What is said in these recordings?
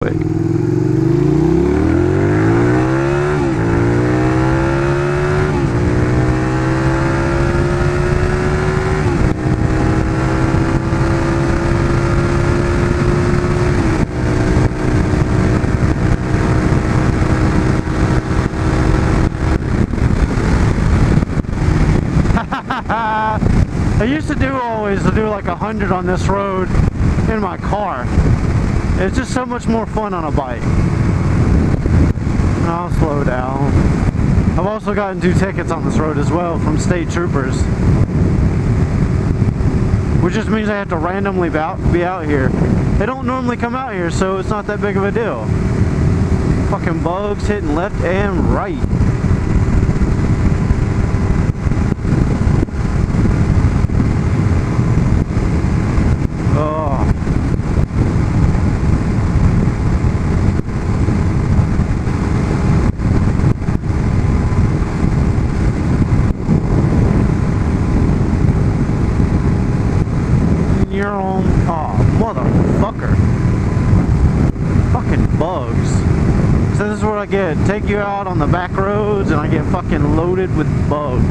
I used to always do like 100 on this road in my car. It's just so much more fun on a bike. I'll slow down. I've also gotten 2 tickets on this road as well from state troopers, which just means I have to randomly be out here. They don't normally come out here, so it's not that big of a deal. Fucking bugs hitting left and right. Motherfucker. Fucking bugs. So this is what I get. Take you out on the back roads and I get fucking loaded with bugs.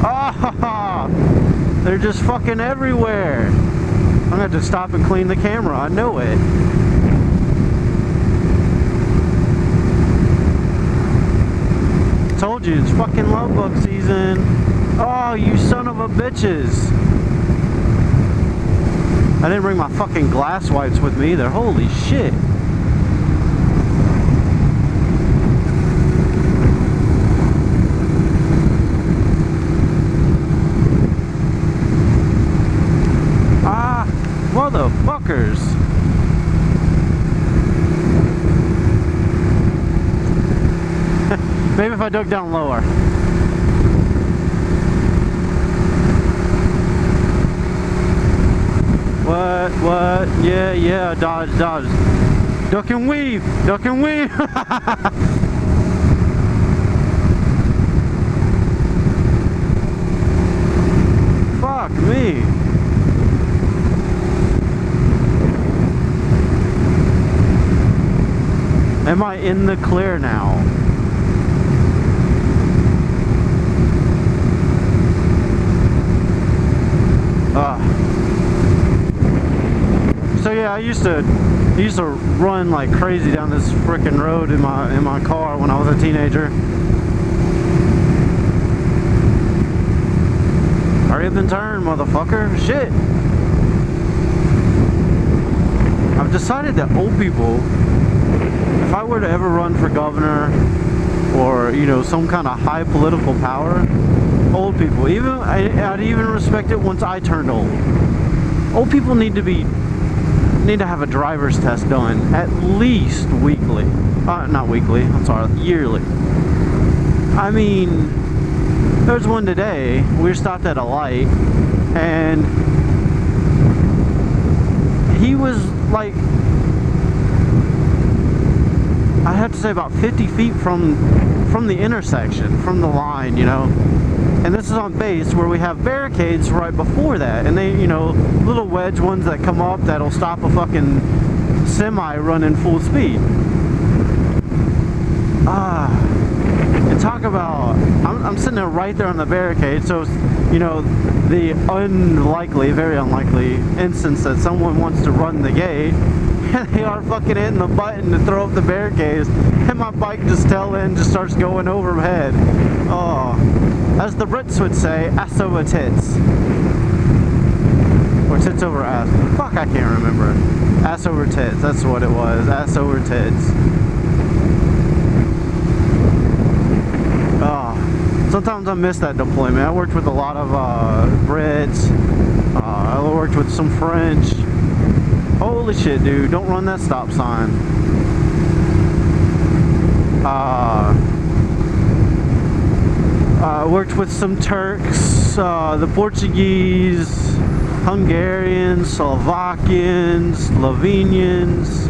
Ah, they're just fucking everywhere. I'm gonna have to stop and clean the camera. I know it. Told you, it's fucking love bug season. Oh, you son of a bitches. I didn't bring my fucking glass wipes with me either. Holy shit. Ah, motherfuckers. Maybe if I dug down lower. What? Yeah, dodge. Duck and weave. Fuck me. Am I in the clear now? So yeah, I used to run like crazy down this frickin' road in my car when I was a teenager. Hurry up and turn, motherfucker. Shit. I've decided that old people, if I were to ever run for governor or, you know, some kind of high political power, old people, I'd even respect it once I turned old. Old people need to have a driver's test done at least weekly. Not weekly, I'm sorry, yearly. I mean, there's one today. We were stopped at a light and he was like, I have to say about 50 feet from the intersection, from the line, you know. And this is on base where we have barricades right before that, and they, you know, little wedge ones that come up that'll stop a fucking semi running full speed. And talk about, I'm sitting there right there on the barricade, so it's, you know, the very unlikely instance that someone wants to run the gate and they are fucking hitting the button to throw up the barricades, and my bike just just starts going overhead. Oh, as the Brits would say, ass over tits. Or tits over ass. Fuck, I can't remember. Ass over tits, that's what it was. Ass over tits. Oh, sometimes I miss that deployment. I worked with a lot of Brits. I worked with some French. Holy shit, dude, don't run that stop sign. I worked with some Turks, the Portuguese, Hungarians, Slovakians, Slovenians,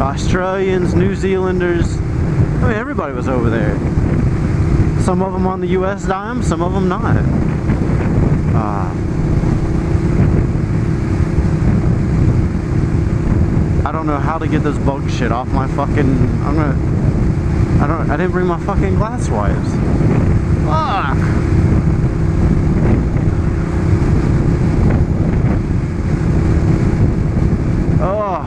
Australians, New Zealanders. I mean, everybody was over there. Some of them on the US dime, some of them not. know how to get this bug shit off my fucking. I didn't bring my fucking glass wipes. Fuck. Oh.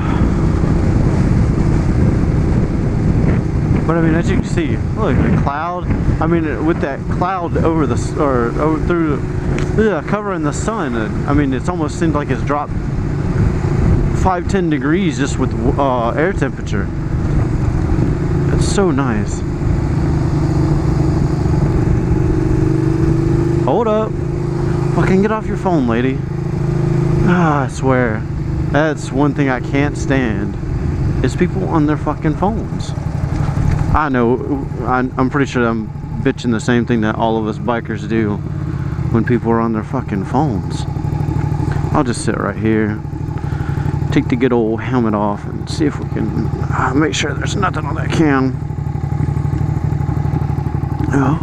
But I mean, as you can see, look, the cloud. I mean, with that cloud over the over through, covering the sun. I mean, it's almost seems like it's dropped 5-10 degrees just with air temperature. It's so nice. Hold up. Fucking get off your phone, lady. Ah, I swear. That's one thing I can't stand. Is people on their fucking phones. I know. I'm pretty sure I'm bitching the same thing that all of us bikers do when people are on their fucking phones. I'll just sit right here. Take the good old helmet off and see if we can make sure there's nothing on that cam. Oh.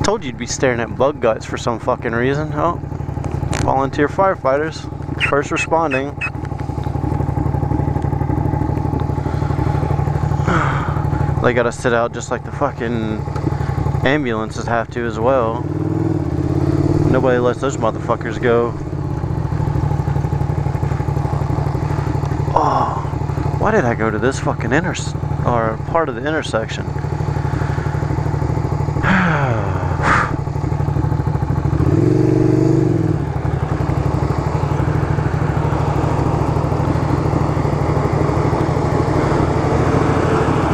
Told you you'd be staring at bug guts for some fucking reason. Oh. Volunteer firefighters, first responding. They gotta sit out just like the fucking ambulances have to as well. Nobody lets those motherfuckers go. Oh, why did I go to this fucking part of the intersection?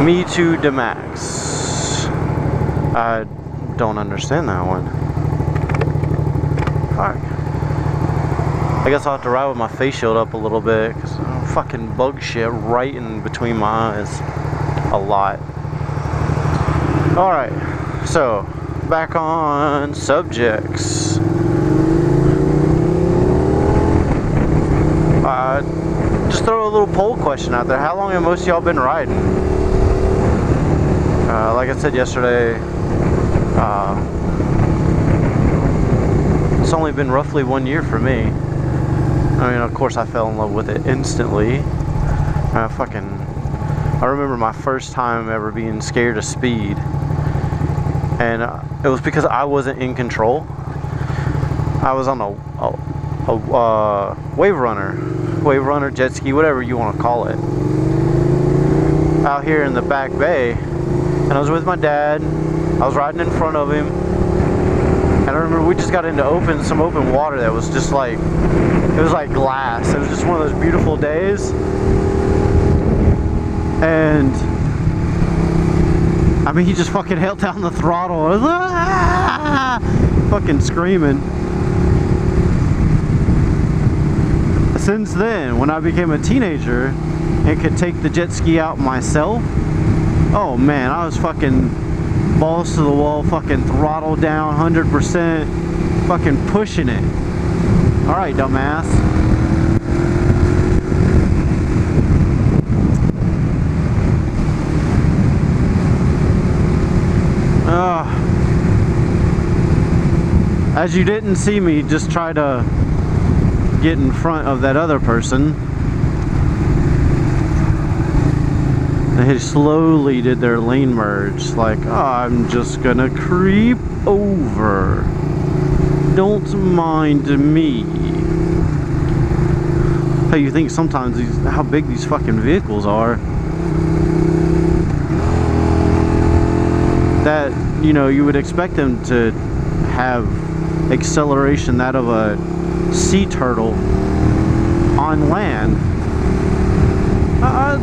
Me Too to Max. I don't understand that one. Fuck. I guess I'll have to ride with my face shield up a little bit because fucking bug shit right in between my eyes. A lot. Alright, so back on subjects. Just throw a little poll question out there. How long have most of y'all been riding? Like I said yesterday, it's only been roughly 1 year for me. I mean, of course I fell in love with it instantly. I remember my first time ever being scared of speed. And it was because I wasn't in control. I was on a wave runner, jet ski, whatever you want to call it, out here in the back bay. And I was with my dad. I was riding in front of him. And I remember we just got into some open water that was just like, it was like glass. It was just one of those beautiful days. And I mean, he just fucking held down the throttle. I was fucking screaming. Since then, when I became a teenager and could take the jet ski out myself, oh man, I was fucking balls to the wall, fucking throttle down, 100%, fucking pushing it. Alright, dumbass. As you didn't see me just try to get in front of that other person, they slowly did their lane merge, like, oh, I'm just gonna creep over. Don't mind me. How you think sometimes how big these fucking vehicles are, that, you know, you would expect them to have acceleration that of a sea turtle on land.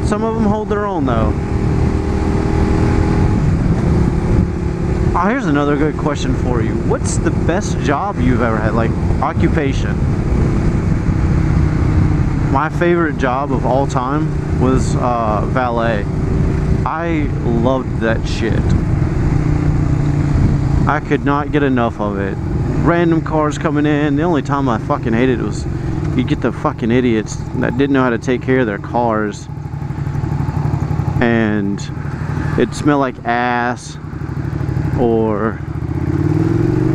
Some of them hold their own though. Oh, here's another good question for you. What's the best job you've ever had, like occupation? My favorite job of all time was valet. I loved that shit. I could not get enough of it. Random cars coming in. The only time I fucking hated it was you get the fucking idiots that didn't know how to take care of their cars, and it'd smell like ass, or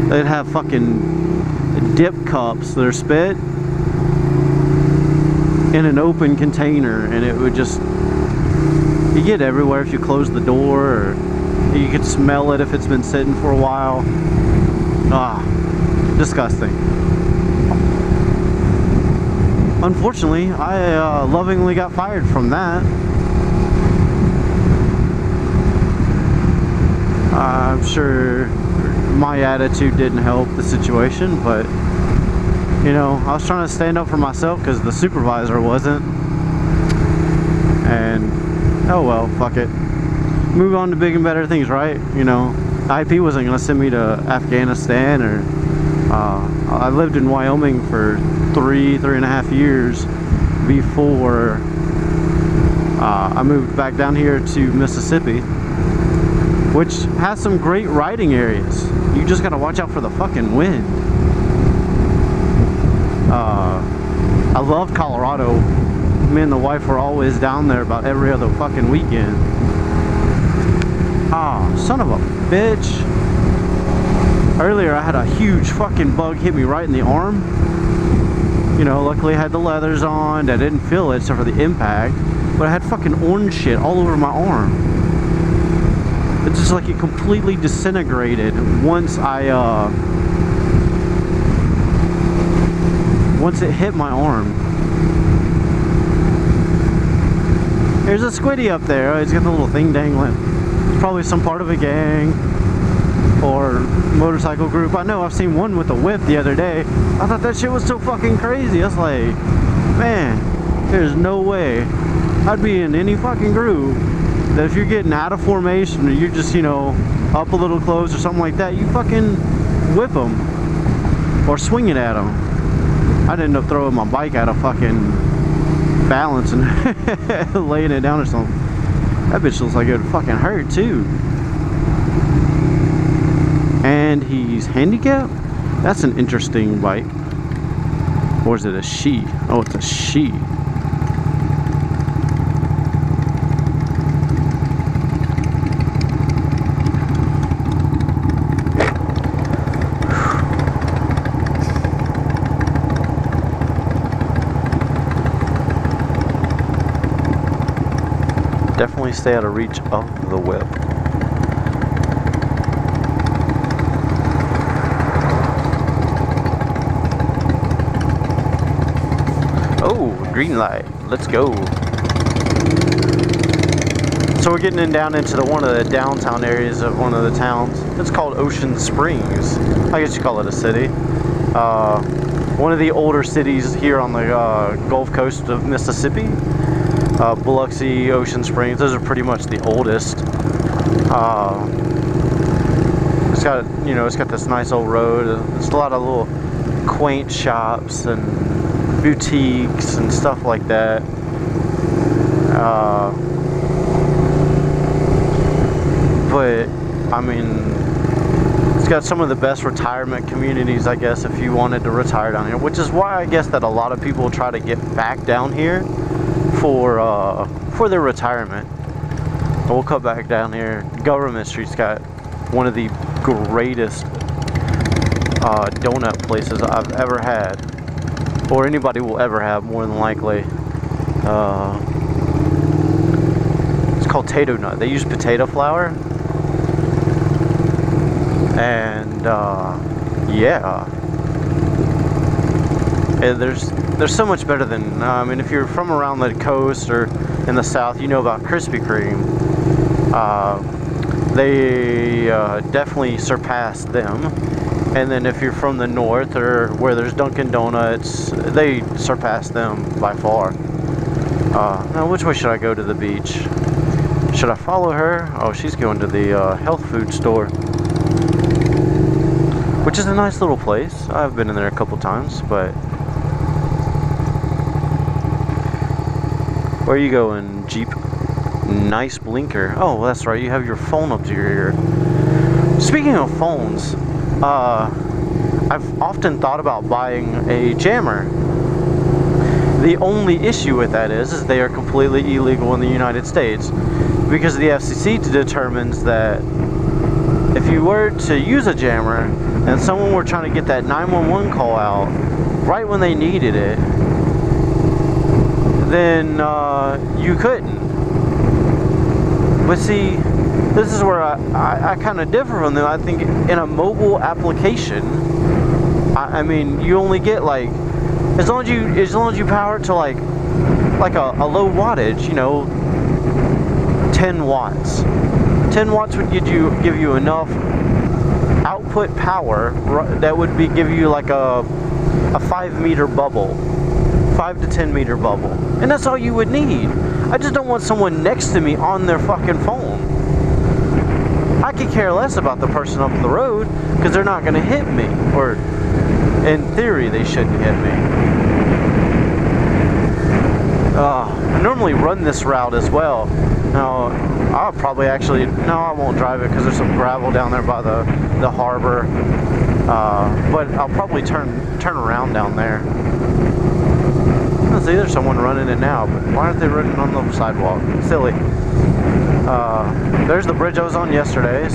they'd have fucking dip cups that are spit in an open container, and it would just, you get everywhere if you close the door, or you could smell it if it's been sitting for a while. Ah, disgusting. Unfortunately, I lovingly got fired from that. I'm sure my attitude didn't help the situation, but you know, I was trying to stand up for myself because the supervisor wasn't. And oh well, fuck it. Move on to big and better things, right? You know, IP wasn't gonna send me to Afghanistan, or I lived in Wyoming for three and a half years before I moved back down here to Mississippi, which has some great riding areas. You just gotta watch out for the fucking wind. I love Colorado. Me and the wife were always down there about every other fucking weekend. Ah, son of a bitch. Earlier I had a huge fucking bug hit me right in the arm. You know, luckily I had the leathers on. I didn't feel it except for the impact. But I had fucking orange shit all over my arm. It's just like it completely disintegrated once once it hit my arm. There's a squiddy up there. He's got the little thing dangling. It's probably some part of a gang or motorcycle group. I know I've seen one with a whip the other day. I thought that shit was so fucking crazy. I was like, man, there's no way I'd be in any fucking group that if you're getting out of formation or you're just, you know, up a little close or something like that, you fucking whip them or swing it at them. I'd end up throwing my bike out of fucking balance and laying it down or something. That bitch looks like it would fucking hurt too. And he's handicapped? That's an interesting bike. Or is it a she? Oh, it's a she. Definitely stay out of reach of the whip. Oh, green light. Let's go. So we're getting down into one of the downtown areas of one of the towns. It's called Ocean Springs. I guess you call it a city. One of the older cities here on the Gulf Coast of Mississippi. Biloxi, Ocean Springs, those are pretty much the oldest. It's got, you know, it's got this nice old road. There's a lot of little quaint shops and boutiques and stuff like that. But I mean, it's got some of the best retirement communities, I guess, if you wanted to retire down here, which is why I guess that a lot of people try to get back down here for their retirement. We'll cut back down here. Government Street's got one of the greatest donut places I've ever had, or anybody will ever have, more than likely. It's called Tato Nut. They use potato flour, and yeah, and there's so much better than, I mean, if you're from around the coast or in the south, you know about Krispy Kreme. They definitely surpass them. And then if you're from the north or where there's Dunkin' Donuts, they surpass them by far. Now, which way should I go to the beach? Should I follow her? Oh, she's going to the health food store, which is a nice little place. I've been in there a couple times, but where are you going, Jeep? Nice blinker. Oh, that's right, you have your phone up to your ear. Speaking of phones, I've often thought about buying a jammer. The only issue with that is they are completely illegal in the United States, because the FCC determines that if you were to use a jammer and someone were trying to get that 911 call out right when they needed it, then you couldn't. But see, this is where I kind of differ from them. I think in a mobile application, I mean, you only get like, as long as you power it to like a low wattage, you know, 10 watts. 10 watts would give you enough output power that would give you like a 5 meter bubble, 5 to 10 meter bubble, and that's all you would need. I just don't want someone next to me on their fucking phone. I could care less about the person up the road because they're not going to hit me, or in theory they shouldn't hit me. I normally run this route as well. Now, I'll probably actually, no, I won't drive it because there's some gravel down there by the harbor. But I'll probably turn around down there. See, there's someone running it now, but why aren't they running on the sidewalk? Silly. There's the bridge I was on yesterday.